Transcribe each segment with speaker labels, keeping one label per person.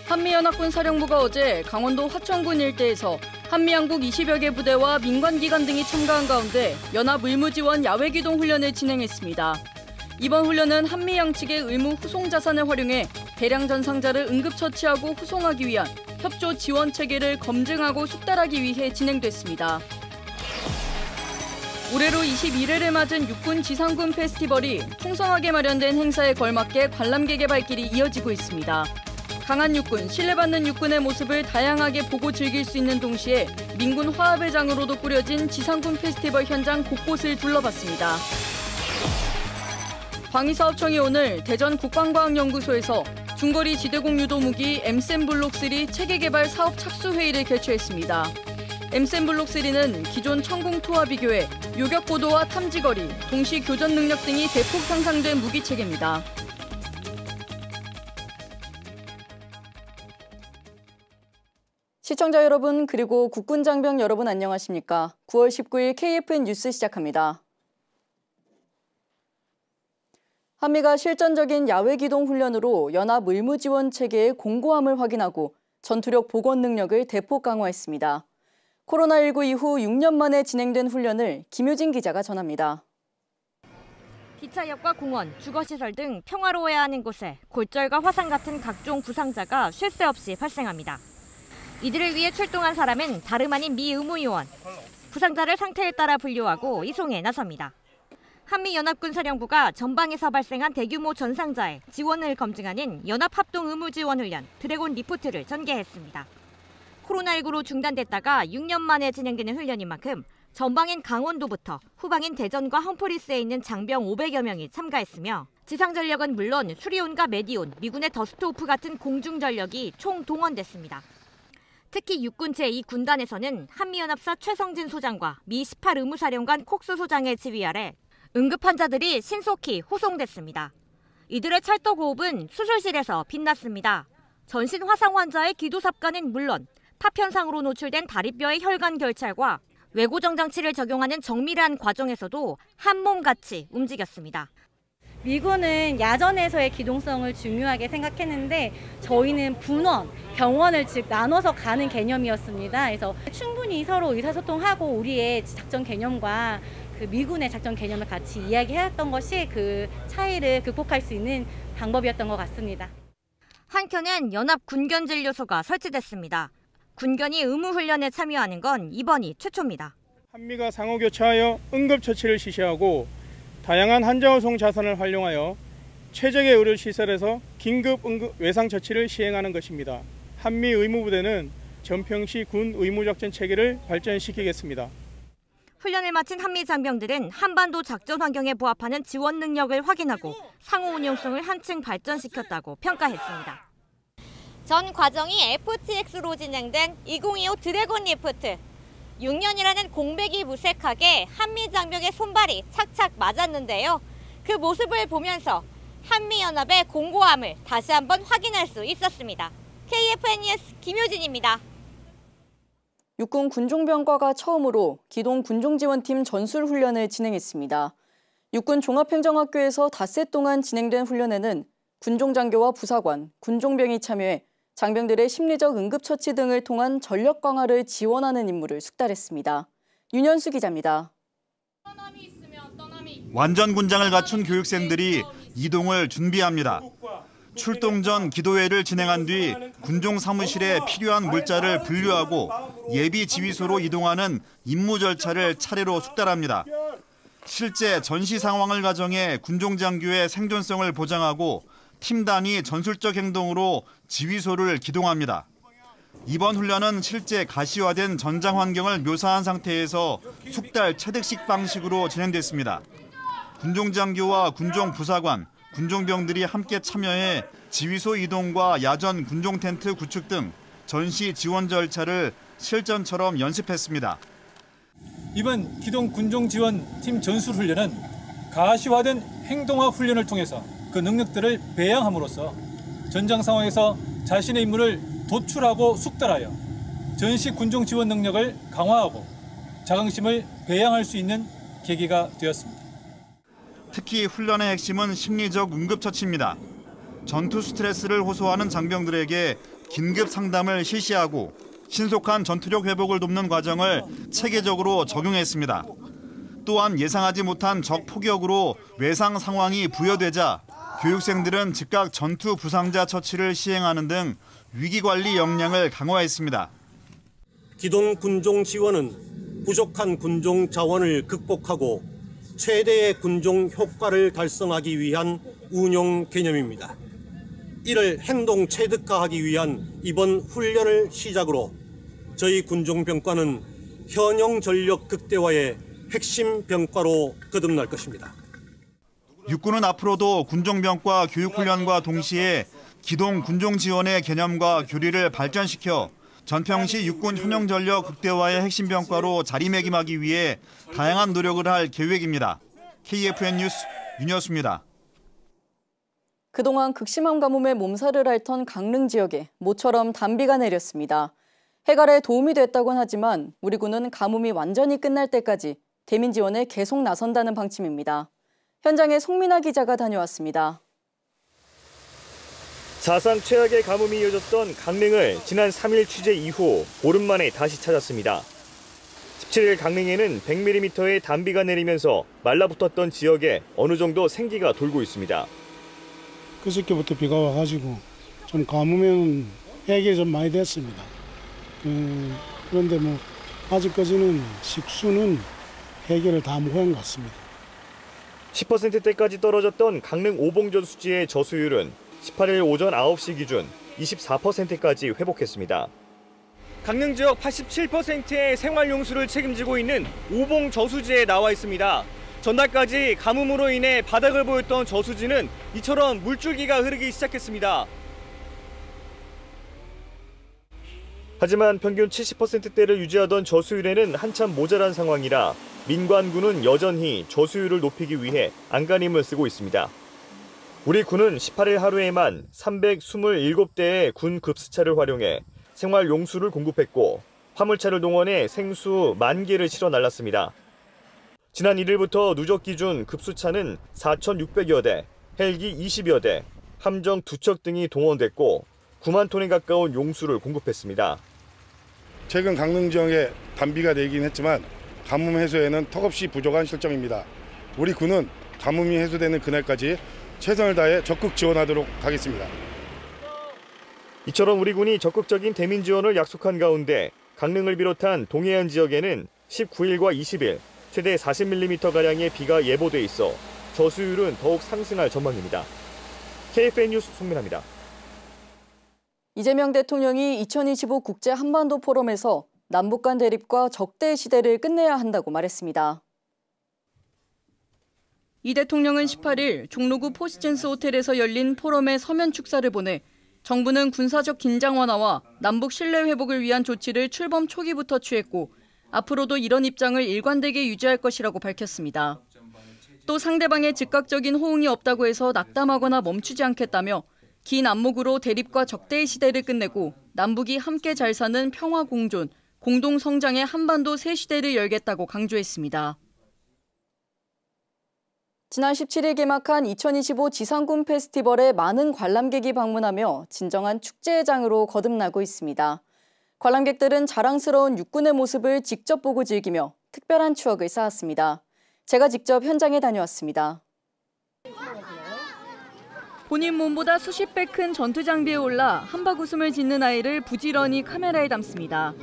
Speaker 1: 한미연합군 사령부가 어제 강원도 화천군 일대에서 한미양국 20여 개 부대와 민관기관 등이 참가한 가운데 연합 의무지원 야외기동 훈련을 진행했습니다. 이번 훈련은 한미 양측의 의무 후송 자산을 활용해 대량 전상자를 응급처치하고 후송하기 위한 협조 지원 체계를 검증하고 숙달하기 위해 진행됐습니다. 올해로 21회를 맞은 육군 지상군 페스티벌이 풍성하게 마련된 행사에 걸맞게 관람객의 발길이 이어지고 있습니다. 강한 육군, 신뢰받는 육군의 모습을 다양하게 보고 즐길 수 있는 동시에 민군 화합의 장으로도 꾸려진 지상군 페스티벌 현장 곳곳을 둘러봤습니다. 방위사업청이 오늘 대전 국방과학연구소에서 중거리 지대공 유도무기 엠센 블록3 체계개발 사업 착수회의를 개최했습니다. 엠센 블록3는 기존 천공2와 비교해 요격고도와 탐지거리, 동시 교전 능력 등이 대폭 향상된 무기체계입니다. 시청자 여러분 그리고 국군 장병 여러분 안녕하십니까? 9월 19일 KFN 뉴스 시작합니다. 한미가 실전적인 야외기동 훈련으로 연합 의무지원 체계의 공고함을 확인하고 전투력 복원 능력을 대폭 강화했습니다. 코로나19 이후 6년 만에 진행된 훈련을 김효진 기자가 전합니다.
Speaker 2: 기차역과 공원, 주거시설 등 평화로워야 하는 곳에 골절과 화상 같은 각종 부상자가 쉴 새 없이 발생합니다. 이들을 위해 출동한 사람은 다름 아닌 미 의무요원. 부상자를 상태에 따라 분류하고 이송에 나섭니다. 한미연합군 사령부가 전방에서 발생한 대규모 전상자의 지원을 검증하는 연합합동의무지원훈련 드래곤 리프트를 전개했습니다. 코로나19로 중단됐다가 6년 만에 진행되는 훈련인 만큼 전방인 강원도부터 후방인 대전과 험프리스에 있는 장병 500여 명이 참가했으며 지상전력은 물론 수리온과 메디온, 미군의 더스트오프 같은 공중전력이 총 동원됐습니다. 특히 육군 제2군단에서는 한미연합사 최성진 소장과 미 18 의무사령관 콕스 소장의 지휘 아래 응급환자들이 신속히 호송됐습니다. 이들의 찰떡호흡은 수술실에서 빛났습니다. 전신 화상 환자의 기도삽관은 물론 파편상으로 노출된 다리뼈의 혈관 결찰과 외고정 장치를 적용하는 정밀한 과정에서도 한몸같이 움직였습니다.
Speaker 3: 미군은 야전에서의 기동성을 중요하게 생각했는데 저희는 분원, 병원을 즉 나눠서 가는 개념이었습니다. 그래서 충분히 서로 의사소통하고 우리의 작전 개념과 그 미군의 작전 개념을 같이 이야기했던 것이 그 차이를 극복할 수 있는 방법이었던 것 같습니다.
Speaker 2: 한켠엔 연합 군견진료소가 설치됐습니다. 군견이 의무훈련에 참여하는 건 이번이 최초입니다.
Speaker 4: 한미가 상호교차하여 응급처치를 실시하고 다양한 환자후송 자산을 활용하여 최적의 의료시설에서 긴급 외상처치를 시행하는 것입니다. 한미 의무부대는 전평시 군 의무작전 체계를 발전시키겠습니다.
Speaker 2: 훈련을 마친 한미 장병들은 한반도 작전 환경에 부합하는 지원 능력을 확인하고 상호 운용성을 한층 발전시켰다고 평가했습니다. 전 과정이 FTX로 진행된 2025 드래곤 리프트. 6년이라는 공백이 무색하게 한미 장병의 손발이 착착 맞았는데요. 그 모습을 보면서 한미연합의 공고함을 다시 한번 확인할 수 있었습니다. KFN 뉴스 김효진입니다.
Speaker 1: 육군 군종병과가 처음으로 기동 군종지원팀 전술훈련을 진행했습니다. 육군 종합행정학교에서 닷새 동안 진행된 훈련에는 군종장교와 부사관, 군종병이 참여해 장병들의 심리적 응급처치 등을 통한 전력 강화를 지원하는 임무를 숙달했습니다. 윤현수 기자입니다.
Speaker 5: 완전 군장을 갖춘 교육생들이 이동을 준비합니다. 출동 전 기도회를 진행한 뒤 군종 사무실에 필요한 물자를 분류하고 예비 지휘소로 이동하는 임무 절차를 차례로 숙달합니다. 실제 전시 상황을 가정해 군종장교의 생존성을 보장하고 팀 단위 전술적 행동으로 지휘소를 기동합니다. 이번 훈련은 실제 가시화된 전장 환경을 묘사한 상태에서 숙달 체득식 방식으로 진행됐습니다. 군종장교와 군종부사관, 군종병들이 함께 참여해 지휘소 이동과 야전 군종 텐트 구축 등 전시 지원 절차를 실전처럼 연습했습니다.
Speaker 6: 이번 기동 군종 지원 팀 전술 훈련은 가시화된 행동학 훈련을 통해서 그 능력들을 배양함으로써 전장 상황에서 자신의 임무를 도출하고 숙달하여 전시 군종 지원 능력을 강화하고 자긍심을 배양할 수 있는 계기가 되었습니다.
Speaker 5: 특히 훈련의 핵심은 심리적 응급처치입니다. 전투 스트레스를 호소하는 장병들에게 긴급 상담을 실시하고 신속한 전투력 회복을 돕는 과정을 체계적으로 적용했습니다. 또한 예상하지 못한 적 포격으로 외상 상황이 부여되자 교육생들은 즉각 전투 부상자 처치를 시행하는 등 위기관리 역량을 강화했습니다.
Speaker 7: 기동 군종 지원은 부족한 군종 자원을 극복하고 최대의 군종 효과를 달성하기 위한 운용 개념입니다. 이를 행동 체득화하기 위한 이번 훈련을 시작으로 저희 군종병과는 현용 전력 극대화의 핵심 병과로 거듭날 것입니다.
Speaker 5: 육군은 앞으로도 군종병과 교육훈련과 동시에 기동 군종 지원의 개념과 교리를 발전시켜 전평시 육군 현용전력 극대화의 핵심 병과로 자리매김하기 위해 다양한 노력을 할 계획입니다. KFN 뉴스 윤여수입니다.
Speaker 1: 그동안 극심한 가뭄에 몸살을 앓던 강릉 지역에 모처럼 단비가 내렸습니다. 해갈에 도움이 됐다곤 하지만 우리 군은 가뭄이 완전히 끝날 때까지 대민 지원에 계속 나선다는 방침입니다. 현장에 송민아 기자가 다녀왔습니다.
Speaker 8: 사상 최악의 가뭄이 이어졌던 강릉을 지난 3일 취재 이후 오랜만에 다시 찾았습니다. 17일 강릉에는 100mm의 단비가 내리면서 말라붙었던 지역에 어느 정도 생기가 돌고 있습니다.
Speaker 9: 그저께부터 비가 와가지고 좀 가뭄에는 해결이 좀 많이 됐습니다. 그런데 아직까지는 식수는 해결을 다 못한 것 같습니다.
Speaker 8: 10%대까지 떨어졌던 강릉 오봉전 수지의 저수율은 18일 오전 9시 기준 24%까지 회복했습니다. 강릉 지역 87%의 생활용수를 책임지고 있는 오봉 저수지에 나와 있습니다. 전날까지 가뭄으로 인해 바닥을 보였던 저수지는 이처럼 물줄기가 흐르기 시작했습니다. 하지만 평균 70%대를 유지하던 저수율에는 한참 모자란 상황이라 민관군은 여전히 저수율을 높이기 위해 안간힘을 쓰고 있습니다. 우리 군은 18일 하루에만 327대의 군 급수차를 활용해 생활 용수를 공급했고 화물차를 동원해 생수 10,000개를 실어 날랐습니다. 지난 1일부터 누적 기준 급수차는 4,600여 대, 헬기 20여 대, 함정 2척 등이 동원됐고 9만 톤에 가까운 용수를 공급했습니다.
Speaker 10: 최근 강릉 지역에 단비가 내리긴 했지만 가뭄 해소에는 턱없이 부족한 실정입니다. 우리 군은 가뭄이 해소되는 그날까지 최선을 다해 적극 지원하도록 하겠습니다.
Speaker 8: 이처럼 우리 군이 적극적인 대민 지원을 약속한 가운데 강릉을 비롯한 동해안 지역에는 19일과 20일 최대 40mm가량의 비가 예보돼 있어 저수율은 더욱 상승할 전망입니다. KFN 뉴스 송민아입니다.
Speaker 1: 이재명 대통령이 2025 국제 한반도 포럼에서 남북 간 대립과 적대 시대를 끝내야 한다고 말했습니다. 이 대통령은 18일 종로구 포시즌스 호텔에서 열린 포럼의 서면 축사를 보내 정부는 군사적 긴장 완화와 남북 신뢰 회복을 위한 조치를 출범 초기부터 취했고 앞으로도 이런 입장을 일관되게 유지할 것이라고 밝혔습니다. 또 상대방의 즉각적인 호응이 없다고 해서 낙담하거나 멈추지 않겠다며 긴 안목으로 대립과 적대의 시대를 끝내고 남북이 함께 잘 사는 평화 공존, 공동 성장의 한반도 새 시대를 열겠다고 강조했습니다. 지난 17일 개막한 2025 지상군 페스티벌에 많은 관람객이 방문하며 진정한 축제의 장으로 거듭나고 있습니다. 관람객들은 자랑스러운 육군의 모습을 직접 보고 즐기며 특별한 추억을 쌓았습니다. 제가 직접 현장에 다녀왔습니다. 본인 몸보다 수십 배 큰 전투 장비에 올라 한바구음을 짓는 아이를 부지런히 카메라에 담습니다.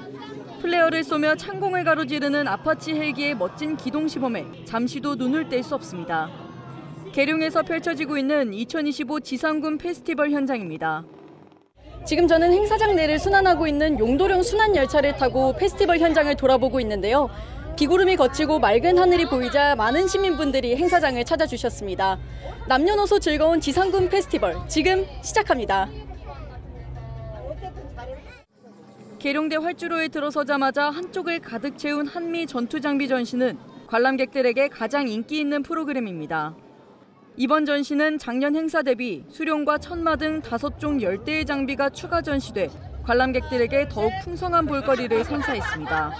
Speaker 1: 플레어를 쏘며 창공을 가로지르는 아파치 헬기의 멋진 기동 시범에 잠시도 눈을 뗄 수 없습니다. 계룡에서 펼쳐지고 있는 2025 지상군 페스티벌 현장입니다. 지금 저는 행사장 내를 순환하고 있는 용도령 순환 열차를 타고 페스티벌 현장을 돌아보고 있는데요. 비구름이 걷히고 맑은 하늘이 보이자 많은 시민분들이 행사장을 찾아주셨습니다. 남녀노소 즐거운 지상군 페스티벌 지금 시작합니다. 계룡대 활주로에 들어서자마자 한쪽을 가득 채운 한미 전투장비 전시는 관람객들에게 가장 인기 있는 프로그램입니다. 이번 전시는 작년 행사 대비 수룡과 천마 등 5종 10대의 장비가 추가 전시돼 관람객들에게 더욱 풍성한 볼거리를 선사했습니다.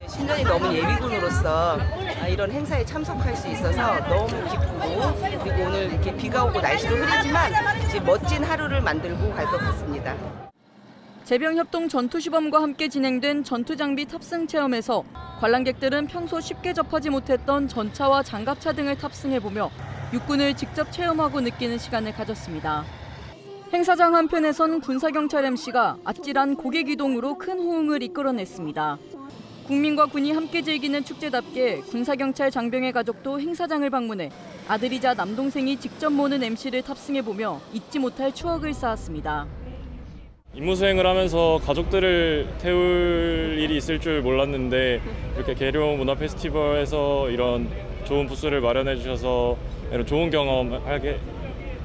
Speaker 11: 10년이 넘은 예비군으로서 이런 행사에 참석할 수 있어서 너무 기쁘고 그리고 오늘 이렇게 비가 오고 날씨도 흐리지만 멋진 하루를 만들고 갈 것 같습니다.
Speaker 1: 재병협동 전투시범과 함께 진행된 전투장비 탑승 체험에서 관람객들은 평소 쉽게 접하지 못했던 전차와 장갑차 등을 탑승해보며 육군을 직접 체험하고 느끼는 시간을 가졌습니다. 행사장 한편에선 군사경찰 MC가 아찔한 고개 기동으로 큰 호응을 이끌어냈습니다. 국민과 군이 함께 즐기는 축제답게 군사경찰 장병의 가족도 행사장을 방문해 아들이자 남동생이 직접 모는 MC를 탑승해보며 잊지 못할 추억을 쌓았습니다.
Speaker 12: 임무 수행을 하면서 가족들을 태울 일이 있을 줄 몰랐는데 이렇게 계룡 문화 페스티벌에서 이런 좋은 부스를 마련해 주셔서 이런 좋은 경험하게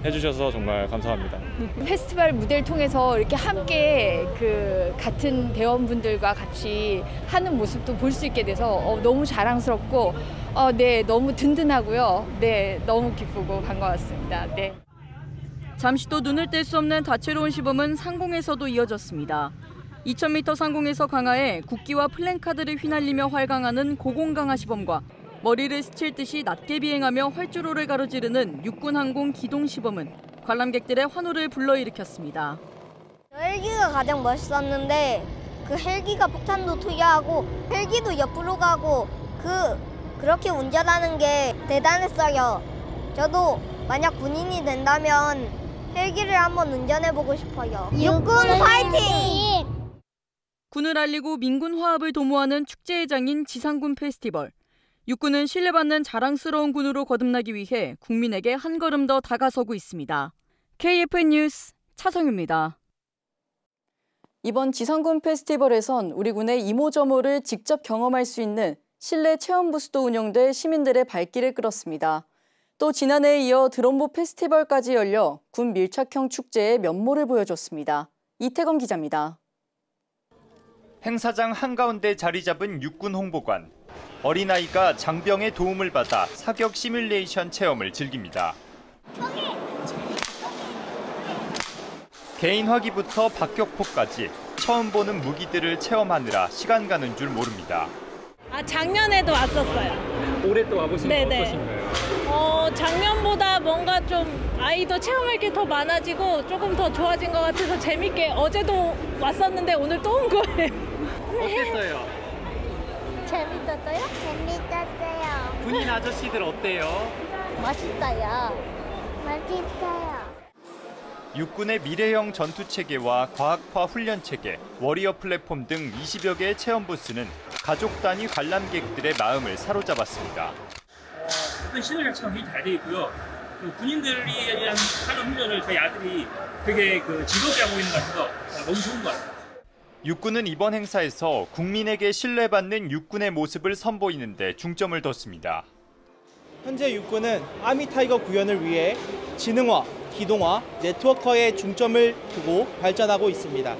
Speaker 12: 해주셔서 정말 감사합니다.
Speaker 13: 페스티벌 무대를 통해서 이렇게 함께 같은 대원분들과 같이 하는 모습도 볼 수 있게 돼서 너무 자랑스럽고 네, 너무 든든하고요. 네, 너무 기쁘고 반가웠습니다. 네.
Speaker 1: 잠시도 눈을 뗄 수 없는 다채로운 시범은 상공에서도 이어졌습니다. 2000m 상공에서 강하에 국기와 플랜카드를 휘날리며 활강하는 고공강하 시범과 머리를 스칠 듯이 낮게 비행하며 활주로를 가로지르는 육군 항공 기동 시범은 관람객들의 환호를 불러일으켰습니다.
Speaker 14: 헬기가 가장 멋있었는데 그 헬기가 폭탄도 투여하고 헬기도 옆으로 가고 그렇게 운전하는 게 대단했어요. 저도 만약 군인이 된다면 헬기를 한번 운전해보고 싶어요. 육군 파이팅!
Speaker 1: 군을 알리고 민군 화합을 도모하는 축제의 장인 지상군 페스티벌. 육군은 신뢰받는 자랑스러운 군으로 거듭나기 위해 국민에게 한 걸음 더 다가서고 있습니다. KFN 뉴스 차성유입니다. 이번 지상군 페스티벌에선 우리 군의 이모저모를 직접 경험할 수 있는 실내 체험 부스도 운영돼 시민들의 발길을 끌었습니다. 또 지난해에 이어 드론보 페스티벌까지 열려 군 밀착형 축제의 면모를 보여줬습니다. 이태검 기자입니다.
Speaker 8: 행사장 한가운데 자리 잡은 육군 홍보관. 어린아이가 장병의 도움을 받아 사격 시뮬레이션 체험을 즐깁니다. 개인 화기부터 박격포까지 처음 보는 무기들을 체험하느라 시간 가는 줄 모릅니다.
Speaker 15: 작년에도 왔었어요.
Speaker 16: 올해 또 와보신 거 어떠신가요?
Speaker 15: 작년보다 뭔가 좀 아이도 체험할 게 더 많아지고 조금 더 좋아진 것 같아서 재밌게 어제도 왔었는데 오늘 또 온 거예요.
Speaker 16: 어땠어요?
Speaker 14: 재밌었어요? 재밌었어요.
Speaker 16: 군인 아저씨들 어때요?
Speaker 14: 멋있어요. 멋있어요.
Speaker 8: 육군의 미래형 전투체계와 과학화 훈련체계, 워리어 플랫폼 등 20여 개의 체험 부스는 가족 단위 관람객들의 마음을 사로잡았습니다.
Speaker 16: 어떤 시설 자체가 굉장히 잘 돼 있고요. 군인들이 하는 훈련을 저희 아들이 되게 즐겁게 하고 있는 것 같아서 너무 좋은 것 같아요.
Speaker 8: 육군은 이번 행사에서 국민에게 신뢰받는 육군의 모습을 선보이는 데 중점을 뒀습니다.
Speaker 17: 현재 육군은 아미타이거 구현을 위해 지능화, 기동화, 네트워커에 중점을 두고 발전하고 있습니다.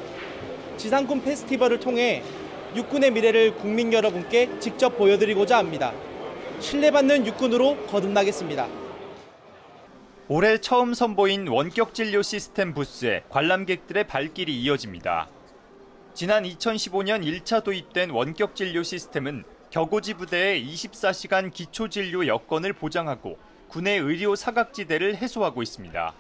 Speaker 17: 지상군 페스티벌을 통해 육군의 미래를 국민 여러분께 직접 보여드리고자 합니다. 신뢰받는 육군으로 거듭나겠습니다.
Speaker 8: 올해 처음 선보인 원격 진료 시스템 부스에 관람객들의 발길이 이어집니다. 지난 2015년 1차 도입된 원격 진료 시스템은 격오지 부대의 24시간 기초 진료 여건을 보장하고 군의 의료 사각지대를 해소하고 있습니다.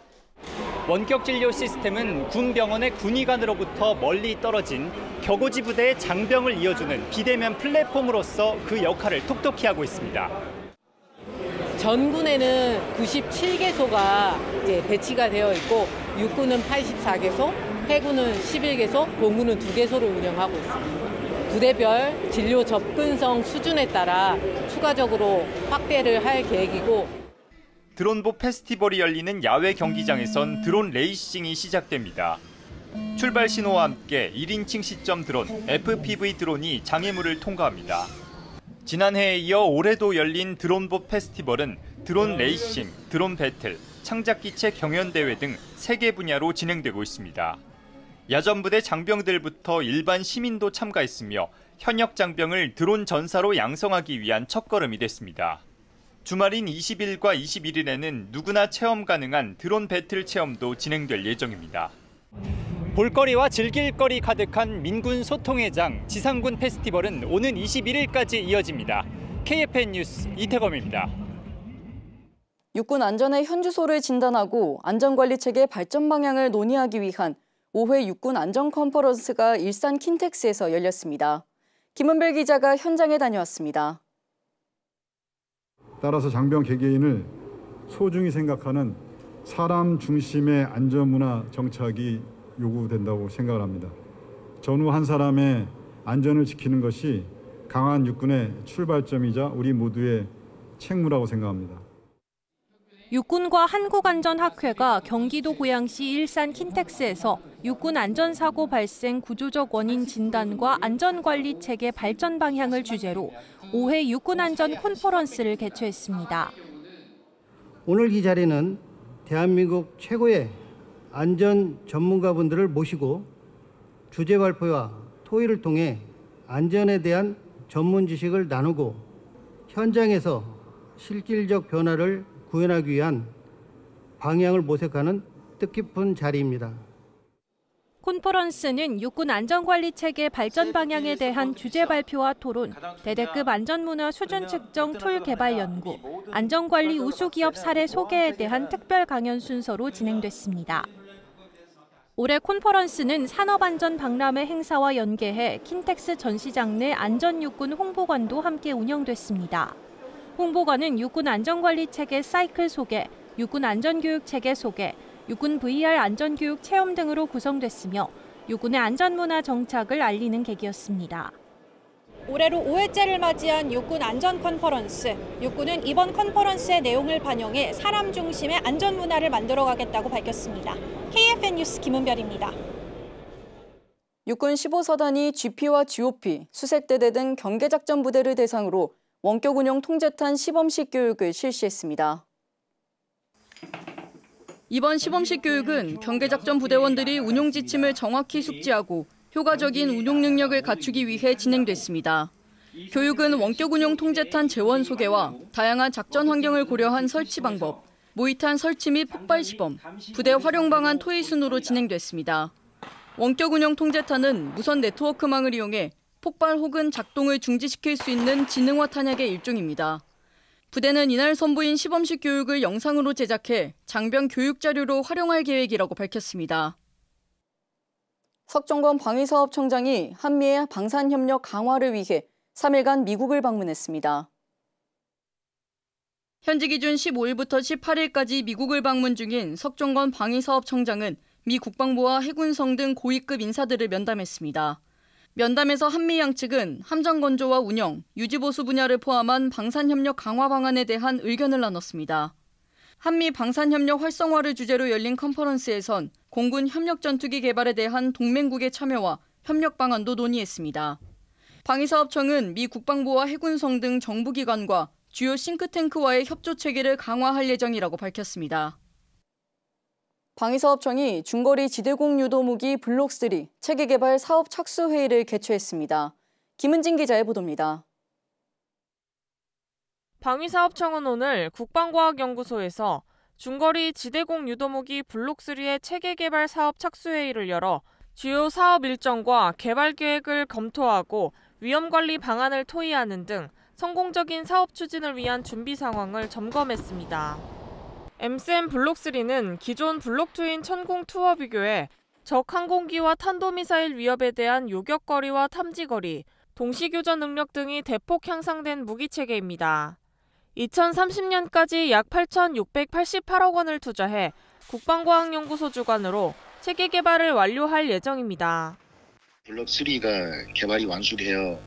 Speaker 18: 원격 진료 시스템은 군 병원의 군의관으로부터 멀리 떨어진 격오지 부대의 장병을 이어주는 비대면 플랫폼으로서 그 역할을 톡톡히 하고 있습니다.
Speaker 19: 전군에는 97개소가 배치가 되어 있고 육군은 84개소, 해군은 11개소, 공군은 2개소를 운영하고 있습니다. 부대별 진료 접근성 수준에 따라 추가적으로 확대를 할 계획이고
Speaker 8: 드론보 페스티벌이 열리는 야외 경기장에선 드론 레이싱이 시작됩니다. 출발 신호와 함께 1인칭 시점 드론, FPV 드론이 장애물을 통과합니다. 지난해에 이어 올해도 열린 드론보 페스티벌은 드론 레이싱, 드론 배틀, 창작기체 경연대회 등 3개 분야로 진행되고 있습니다. 야전부대 장병들부터 일반 시민도 참가했으며 현역 장병을 드론 전사로 양성하기 위한 첫걸음이 됐습니다. 주말인 20일과 21일에는 누구나 체험 가능한 드론 배틀 체험도 진행될 예정입니다.
Speaker 18: 볼거리와 즐길거리 가득한 민군 소통의 장 지상군 페스티벌은 오는 21일까지 이어집니다. KFN 뉴스 이태검입니다.
Speaker 1: 육군 안전의 현주소를 진단하고 안전관리 체계 발전 방향을 논의하기 위한 5회 육군 안전 컨퍼런스가 일산 킨텍스에서 열렸습니다. 김은별 기자가 현장에 다녀왔습니다.
Speaker 20: 따라서 장병 개개인을 소중히 생각하는 사람 중심의 안전문화 정착이 요구된다고 생각을 합니다. 전후 한 사람의 안전을 지키는 것이 강한 육군의 출발점이자 우리 모두의 책무라고 생각합니다.
Speaker 21: 육군과 한국안전학회가 경기도 고양시 일산 킨텍스에서 육군 안전사고 발생 구조적 원인 진단과 안전관리 체계 발전 방향을 주제로 5회 육군안전 컨퍼런스를 개최했습니다.
Speaker 22: 오늘 이 자리는 대한민국 최고의 안전 전문가분들을 모시고 주제 발표와 토의를 통해 안전에 대한 전문 지식을 나누고 현장에서 실질적 변화를 구현하기 위한 방향을 모색하는 뜻깊은 자리입니다.
Speaker 21: 컨퍼런스는 육군 안전관리 체계 발전 방향에 대한 주제 발표와 토론, 대대급 안전문화 수준 측정 툴 개발 연구, 안전관리 우수기업 사례 소개에 대한 특별 강연 순서로 진행됐습니다. 올해 컨퍼런스는 산업안전 박람회 행사와 연계해 킨텍스 전시장 내 안전육군 홍보관도 함께 운영됐습니다. 홍보관은 육군 안전관리 체계 사이클 소개, 육군 안전교육 체계 소개, 육군 VR 안전교육 체험 등으로 구성됐으며 육군의 안전문화 정착을 알리는 계기였습니다.
Speaker 23: 올해로 5회째를 맞이한 육군 안전 컨퍼런스. 육군은 이번 컨퍼런스의 내용을 반영해 사람 중심의 안전문화를 만들어가겠다고 밝혔습니다. KFN 뉴스 김은별입니다.
Speaker 1: 육군 15사단이 GP와 GOP, 수색대대 등 경계작전 부대를 대상으로 원격 운용 통제탄 시범식 교육을 실시했습니다. 이번 시범식 교육은 경계작전 부대원들이 운용 지침을 정확히 숙지하고 효과적인 운용 능력을 갖추기 위해 진행됐습니다. 교육은 원격 운용 통제탄 재원 소개와 다양한 작전 환경을 고려한 설치 방법, 모의탄 설치 및 폭발 시범, 부대 활용 방안 토의 순으로 진행됐습니다. 원격 운용 통제탄은 무선 네트워크망을 이용해 폭발 혹은 작동을 중지시킬 수 있는 지능화 탄약의 일종입니다. 부대는 이날 선보인 시범식 교육을 영상으로 제작해 장병 교육 자료로 활용할 계획이라고 밝혔습니다. 석정권 방위사업청장이 한미의 방산협력 강화를 위해 3일간 미국을 방문했습니다. 현지 기준 15일부터 18일까지 미국을 방문 중인 석정권 방위사업청장은 미 국방부와 해군성 등 고위급 인사들을 면담했습니다. 면담에서 한미 양측은 함정 건조와 운영, 유지보수 분야를 포함한 방산협력 강화 방안에 대한 의견을 나눴습니다. 한미 방산협력 활성화를 주제로 열린 컨퍼런스에선 공군 협력 전투기 개발에 대한 동맹국의 참여와 협력 방안도 논의했습니다. 방위사업청은 미 국방부와 해군성 등 정부기관과 주요 싱크탱크와의 협조 체계를 강화할 예정이라고 밝혔습니다. 방위사업청이 중거리 지대공 유도무기 블록3 체계개발 사업 착수회의를 개최했습니다. 김은진 기자의 보도입니다.
Speaker 24: 방위사업청은 오늘 국방과학연구소에서 중거리 지대공 유도무기 블록3의 체계개발 사업 착수회의를 열어 주요 사업 일정과 개발 계획을 검토하고 위험관리 방안을 토의하는 등 성공적인 사업 추진을 위한 준비 상황을 점검했습니다. MSM 블록3는 기존 블록2인 천공2와 비교해 적 항공기와 탄도미사일 위협에 대한 요격거리와 탐지거리, 동시교전 능력 등이 대폭 향상된 무기체계입니다. 2030년까지 약 8,688억 원을 투자해 국방과학연구소 주관으로 체계 개발을 완료할 예정입니다.
Speaker 25: 블록3가 개발이 완수되어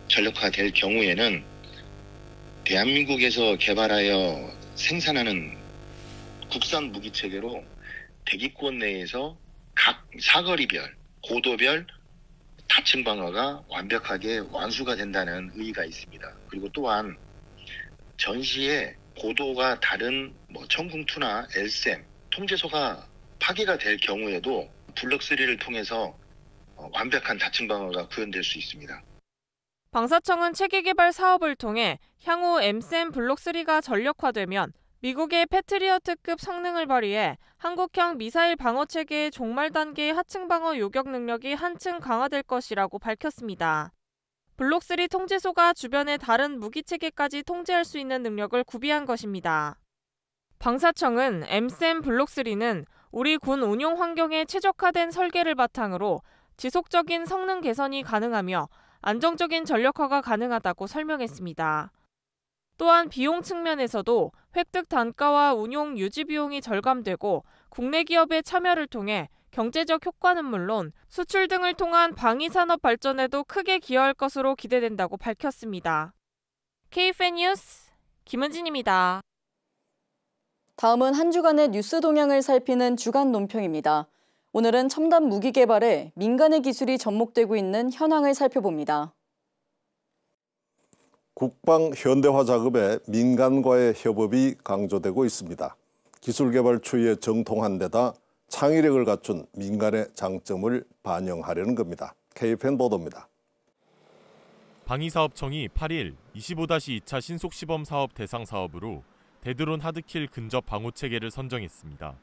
Speaker 25: 전력화될 경우에는 대한민국에서 개발하여 생산하는 국산 무기체계로 대기권 내에서 각 사거리별, 고도별 다층 방어가 완벽하게 완수가 된다는 의의가 있습니다. 그리고 또한 전시에 고도가 다른 천궁2나 LSM 통제소가 파괴가 될 경우에도 블록3를 통해서 완벽한 다층 방어가 구현될 수 있습니다.
Speaker 24: 방사청은 체계 개발 사업을 통해 향후 MSM 블록3가 전력화되면 미국의 패트리어트급 성능을 발휘해 한국형 미사일 방어 체계의 종말 단계의 하층 방어 요격 능력이 한층 강화될 것이라고 밝혔습니다. 블록3 통제소가 주변의 다른 무기 체계까지 통제할 수 있는 능력을 구비한 것입니다. 방사청은 MSM 블록3는 우리 군 운용 환경에 최적화된 설계를 바탕으로 지속적인 성능 개선이 가능하며 안정적인 전력화가 가능하다고 설명했습니다. 또한 비용 측면에서도 획득 단가와 운용 유지 비용이 절감되고 국내 기업의 참여를 통해 경제적 효과는 물론 수출 등을 통한 방위산업 발전에도 크게 기여할 것으로 기대된다고 밝혔습니다. KFN 뉴스 김은진입니다.
Speaker 1: 다음은 한 주간의 뉴스 동향을 살피는 주간 논평입니다. 오늘은 첨단 무기 개발에 민간의 기술이 접목되고 있는 현황을 살펴봅니다.
Speaker 2: 국방 현대화 작업에 민간과의 협업이 강조되고 있습니다. 기술 개발 추이에 정통한 데다 창의력을 갖춘 민간의 장점을 반영하려는 겁니다. KFN 보도입니다.
Speaker 3: 방위사업청이 8일 25-2차 신속시범사업 대상 사업으로 대드론 하드킬 근접 방호체계를 선정했습니다.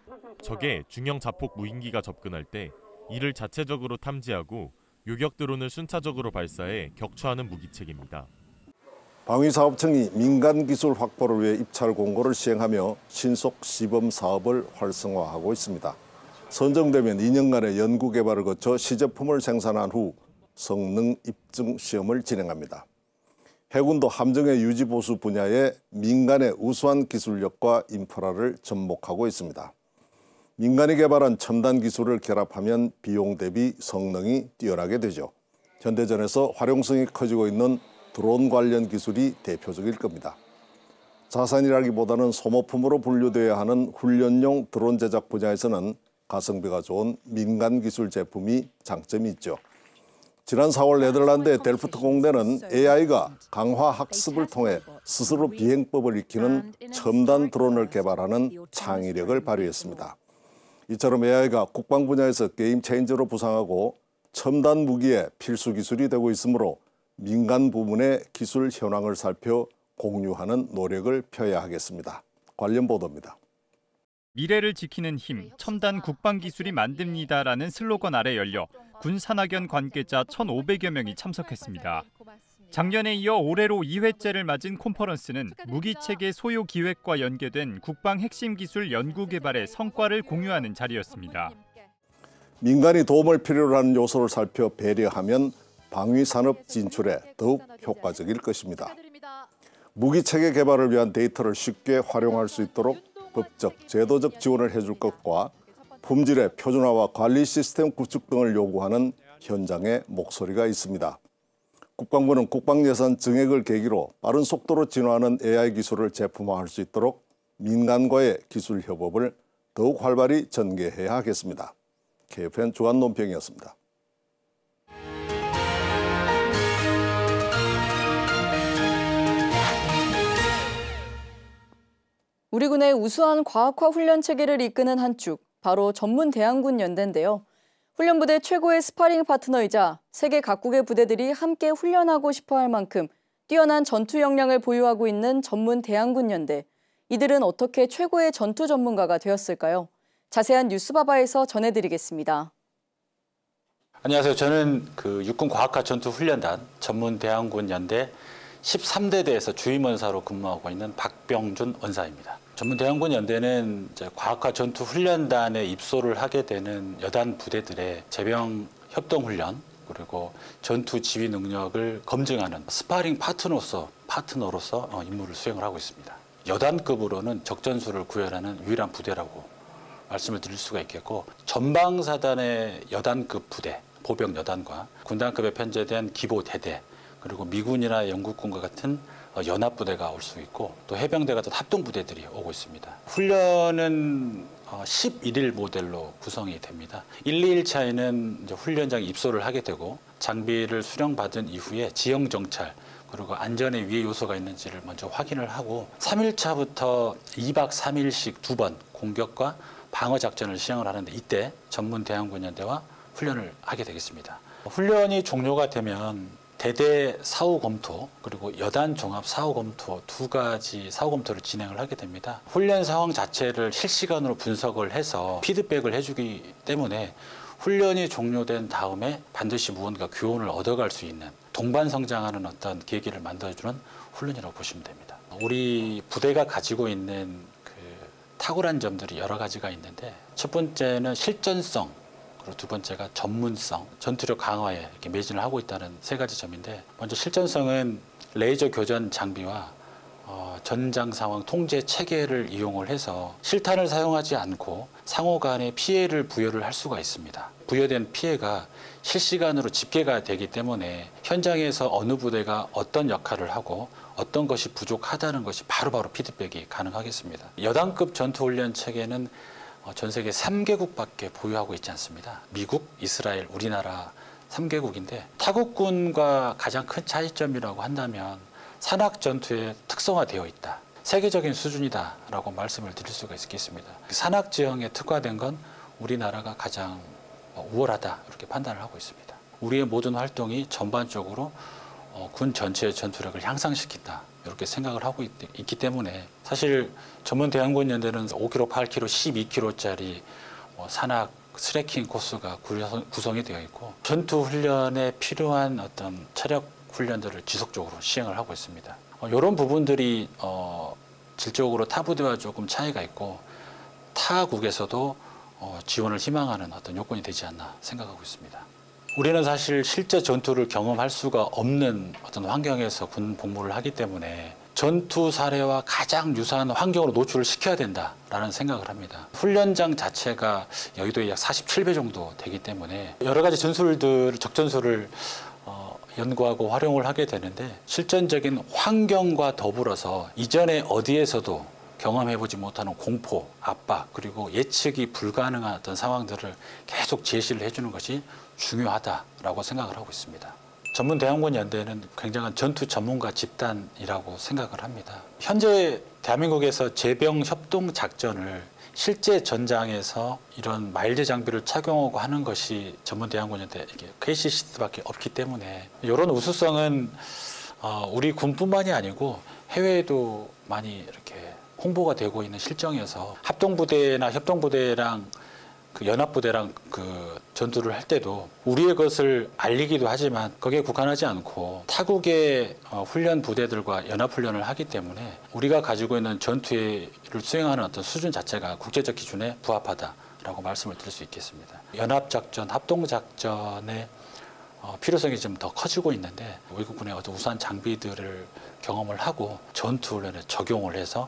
Speaker 3: 적의 중형 자폭 무인기가 접근할 때 이를 자체적으로 탐지하고 요격 드론을 순차적으로 발사해 격추하는 무기체계입니다.
Speaker 2: 방위사업청이 민간 기술 확보를 위해 입찰 공고를 시행하며 신속 시범 사업을 활성화하고 있습니다. 선정되면 2년간의 연구 개발을 거쳐 시제품을 생산한 후 성능 입증 시험을 진행합니다. 해군도 함정의 유지 보수 분야에 민간의 우수한 기술력과 인프라를 접목하고 있습니다. 민간이 개발한 첨단 기술을 결합하면 비용 대비 성능이 뛰어나게 되죠. 현대전에서 활용성이 커지고 있는 드론 관련 기술이 대표적일 겁니다. 자산이라기보다는 소모품으로 분류되어야 하는 훈련용 드론 제작 분야에서는 가성비가 좋은 민간 기술 제품이 장점이 있죠. 지난 4월 네덜란드의 델프트 공대는 AI가 강화 학습을 통해 스스로 비행법을 익히는 첨단 드론을 개발하는 창의력을 발휘했습니다. 이처럼 AI가 국방 분야에서 게임 체인저로 부상하고 첨단 무기의 필수 기술이 되고 있으므로 민간 부문의 기술 현황을 살펴 공유하는 노력을 펴야 하겠습니다. 관련 보도입니다.
Speaker 18: 미래를 지키는 힘, 첨단 국방기술이 만듭니다라는 슬로건 아래 열려 군 산학연 관계자 1,500여 명이 참석했습니다. 작년에 이어 올해로 2회째를 맞은 콘퍼런스는 무기체계 소요 기획과 연계된 국방 핵심 기술 연구 개발의 성과를 공유하는 자리였습니다.
Speaker 2: 민간이 도움을 필요로 하는 요소를 살펴 배려하면 방위산업 진출에 더욱 효과적일 것입니다. 무기체계 개발을 위한 데이터를 쉽게 활용할 수 있도록 법적, 제도적 지원을 해줄 것과 품질의 표준화와 관리 시스템 구축 등을 요구하는 현장의 목소리가 있습니다. 국방부는 국방예산 증액을 계기로 빠른 속도로 진화하는 AI 기술을 제품화할 수 있도록 민간과의 기술 협업을 더욱 활발히 전개해야 하겠습니다. KFN 주간 논평이었습니다.
Speaker 1: 우리 군의 우수한 과학화 훈련 체계를 이끄는 한 축, 바로 전문대항군 연대인데요. 훈련부대 최고의 스파링 파트너이자 세계 각국의 부대들이 함께 훈련하고 싶어할 만큼 뛰어난 전투 역량을 보유하고 있는 전문대항군 연대. 이들은 어떻게 최고의 전투 전문가가 되었을까요? 자세한 뉴스바바에서 전해드리겠습니다.
Speaker 4: 안녕하세요. 저는 육군 과학화 전투훈련단 전문대항군 연대 13대대에서 주임원사로 근무하고 있는 박병준 원사입니다. 전문대항군 연대는 과학화 전투훈련단에 입소를 하게 되는 여단 부대들의 제병 협동훈련 그리고 전투 지휘 능력을 검증하는 스파링 파트너로서 임무를 수행을 하고 있습니다. 여단급으로는 적전수를 구현하는 유일한 부대라고 말씀을 드릴 수가 있겠고 전방사단의 여단급 부대, 보병 여단과 군단급에 편제된 기보대대 그리고 미군이나 영국군과 같은 연합부대가 올 수 있고 또 해병대 같은 합동부대들이 오고 있습니다. 훈련은 11일 모델로 구성이 됩니다. 1, 2일차에는 이제 훈련장에 입소를 하게 되고 장비를 수령받은 이후에 지형 정찰 그리고 안전에 위해 요소가 있는지를 먼저 확인을 하고 3일차부터 2박 3일씩 2번 공격과 방어 작전을 시행을 하는데 이때 전문대항군 연대와 훈련을 하게 되겠습니다. 훈련이 종료가 되면 대대 사후 검토 그리고 여단 종합 사후 검토 두 가지 사후 검토를 진행을 하게 됩니다. 훈련 상황 자체를 실시간으로 분석을 해서 피드백을 해주기 때문에 훈련이 종료된 다음에 반드시 무언가 교훈을 얻어갈 수 있는 동반 성장하는 어떤 계기를 만들어주는 훈련이라고 보시면 됩니다. 우리 부대가 가지고 있는 탁월한 점들이 여러 가지가 있는데 첫 번째는 실전성, 그리고 두 번째가 전문성, 전투력 강화에 이렇게 매진을 하고 있다는 세 가지 점인데 먼저 실전성은 레이저 교전 장비와 전장 상황 통제 체계를 이용을 해서 실탄을 사용하지 않고 상호 간의 피해를 부여를 할 수가 있습니다. 부여된 피해가 실시간으로 집계가 되기 때문에 현장에서 어느 부대가 어떤 역할을 하고 어떤 것이 부족하다는 것이 바로바로 피드백이 가능하겠습니다. 여단급 전투훈련 체계는 전 세계 3개국밖에 보유하고 있지 않습니다. 미국, 이스라엘, 우리나라 3개국인데 타국군과 가장 큰 차이점이라고 한다면 산악 전투에 특성화되어 있다. 세계적인 수준이다라고 말씀을 드릴 수가 있겠습니다. 산악 지형에 특화된 건 우리나라가 가장 우월하다 이렇게 판단을 하고 있습니다. 우리의 모든 활동이 전반적으로 군 전체의 전투력을 향상시킨다 이렇게 생각을 하고 있기 때문에 사실 전문 대항군 연대는 5km, 8km, 12km짜리 산악 스트레킹 코스가 구성이 되어 있고 전투 훈련에 필요한 어떤 체력 훈련들을 지속적으로 시행을 하고 있습니다. 이런 부분들이 질적으로 타 부대와 조금 차이가 있고 타국에서도 지원을 희망하는 어떤 요건이 되지 않나 생각하고 있습니다. 우리는 사실 실제 전투를 경험할 수가 없는 어떤 환경에서 군 복무를 하기 때문에 전투 사례와 가장 유사한 환경으로 노출을 시켜야 된다라는 생각을 합니다. 훈련장 자체가 여의도에 약 47배 정도 되기 때문에 여러 가지 전술들, 적전술을 연구하고 활용을 하게 되는데 실전적인 환경과 더불어서 이전에 어디에서도 경험해보지 못하는 공포, 압박, 그리고 예측이 불가능한 어떤 상황들을 계속 제시를 해주는 것이 중요하다라고 생각을 하고 있습니다. 전문 대항군 연대는 굉장한 전투 전문가 집단이라고 생각을 합니다. 현재 대한민국에서 제병 협동 작전을 실제 전장에서 이런 마일드 장비를 착용하고 하는 것이 전문 대항군 연대 KCC밖에 없기 때문에 이런 우수성은 우리 군뿐만이 아니고 해외에도 많이 이렇게 홍보가 되고 있는 실정이어서 합동부대나 협동부대랑 그 연합부대랑 그 전투를 할 때도 우리의 것을 알리기도 하지만 거기에 국한하지 않고 타국의 훈련 부대들과 연합훈련을 하기 때문에 우리가 가지고 있는 전투를 수행하는 어떤 수준 자체가 국제적 기준에 부합하다라고 말씀을 드릴 수 있겠습니다. 연합작전, 합동작전의 필요성이 좀 더 커지고 있는데 외국군의 어떤 우수한 장비들을 경험을 하고 전투훈련에 적용을 해서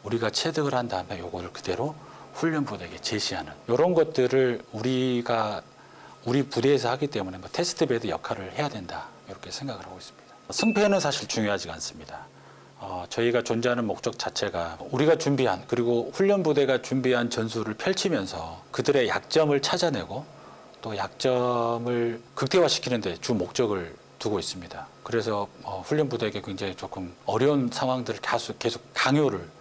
Speaker 4: 우리가 체득을 한 다음에 요거를 그대로 훈련 부대에게 제시하는 이런 것들을 우리 부대에서 하기 때문에 테스트 베드 역할을 해야 된다 이렇게 생각을 하고 있습니다. 승패는 사실 중요하지 않습니다. 저희가 존재하는 목적 자체가 우리가 준비한 그리고 훈련 부대가 준비한 전술을 펼치면서 그들의 약점을 찾아내고 또 약점을 극대화시키는 데 주 목적을 두고 있습니다. 그래서 훈련 부대에게 굉장히 조금 어려운 상황들을 계속 강요를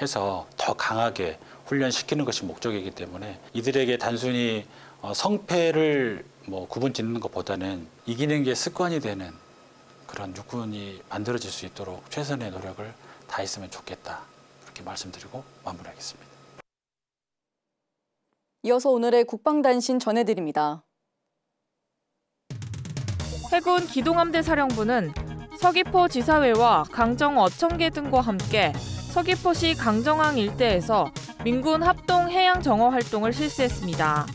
Speaker 4: 해서 더 강하게 훈련시키는 것이 목적이기 때문에 이들에게 단순히 성패를 구분 짓는 것보다는 이기는 게 습관이 되는 그런 육군이 만들어질 수 있도록 최선의 노력을 다했으면 좋겠다 이렇게 말씀드리고 마무리하겠습니다.
Speaker 1: 이어서 오늘의 국방단신 전해드립니다.
Speaker 24: 해군 기동함대 사령부는 서귀포 지사회와 강정 어청계 등과 함께 서귀포시 강정항 일대에서 민군 합동 해양 정화 활동을 실시했습니다.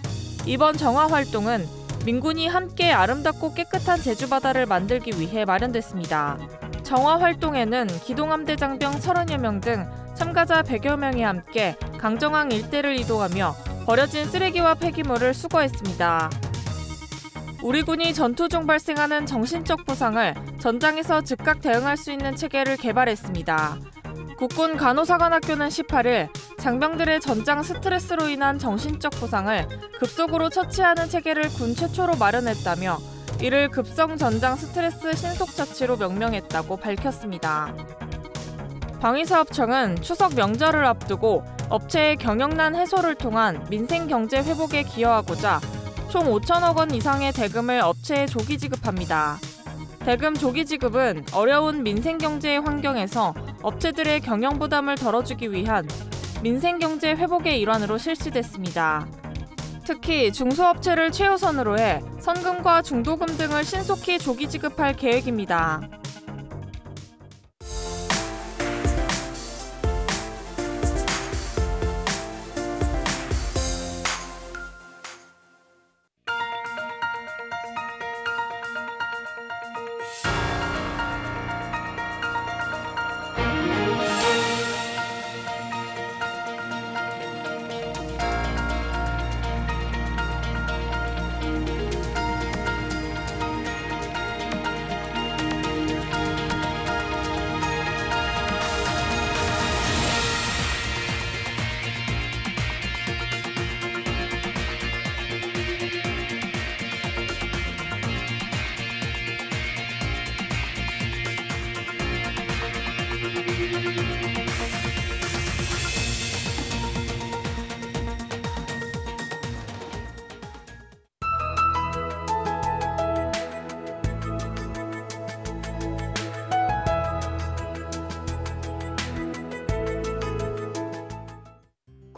Speaker 24: 이번 정화 활동은 민군이 함께 아름답고 깨끗한 제주바다를 만들기 위해 마련됐습니다. 정화 활동에는 기동함대 장병 30여 명 등 참가자 100여 명이 함께 강정항 일대를 이동하며 버려진 쓰레기와 폐기물을 수거했습니다. 우리 군이 전투 중 발생하는 정신적 부상을 전장에서 즉각 대응할 수 있는 체계를 개발했습니다. 국군 간호사관학교는 18일 장병들의 전장 스트레스로 인한 정신적 부상을 급속으로 처치하는 체계를 군 최초로 마련했다며 이를 급성 전장 스트레스 신속 처치로 명명했다고 밝혔습니다. 방위사업청은 추석 명절을 앞두고 업체의 경영난 해소를 통한 민생 경제 회복에 기여하고자 총 5천억 원 이상의 대금을 업체에 조기 지급합니다. 대금 조기 지급은 어려운 민생 경제의 환경에서 업체들의 경영 부담을 덜어주기 위한 민생 경제 회복의 일환으로 실시됐습니다. 특히 중소업체를 최우선으로 해 선금과 중도금 등을 신속히 조기 지급할 계획입니다.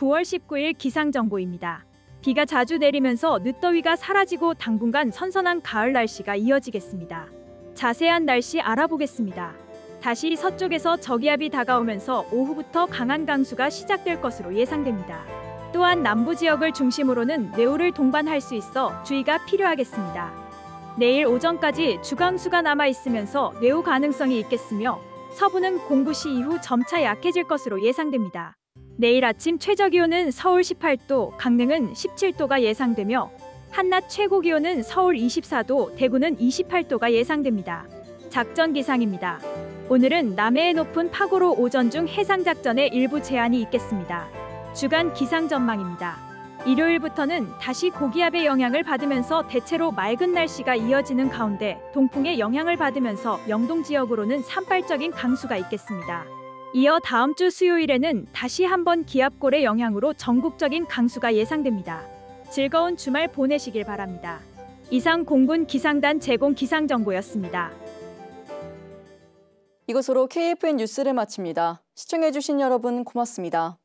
Speaker 5: (9월 19일) 기상정보입니다. 비가 자주 내리면서 늦더위가 사라지고 당분간 선선한 가을 날씨가 이어지겠습니다. 자세한 날씨 알아보겠습니다. 다시 서쪽에서 저기압이 다가오면서 오후부터 강한 강수가 시작될 것으로 예상됩니다. 또한 남부 지역을 중심으로는 뇌우를 동반할 수 있어 주의가 필요하겠습니다. 내일 오전까지 주강수가 남아있으면서 뇌우 가능성이 있겠으며 서부는 공부시 이후 점차 약해질 것으로 예상됩니다. 내일 아침 최저기온은 서울 18도, 강릉은 17도가 예상되며 한낮 최고기온은 서울 24도, 대구는 28도가 예상됩니다. 작전 기상입니다. 오늘은 남해의 높은 파고로 오전 중 해상작전에 일부 제한이 있겠습니다. 주간 기상 전망입니다. 일요일부터는 다시 고기압의 영향을 받으면서 대체로 맑은 날씨가 이어지는 가운데 동풍의 영향을 받으면서 영동 지역으로는 산발적인 강수가 있겠습니다. 이어 다음 주 수요일에는 다시 한번 기압골의 영향으로 전국적인 강수가 예상됩니다. 즐거운 주말 보내시길 바랍니다. 이상 공군 기상단 제공 기상정보였습니다.
Speaker 1: 이것으로 KFN 뉴스를 마칩니다. 시청해주신 여러분 고맙습니다.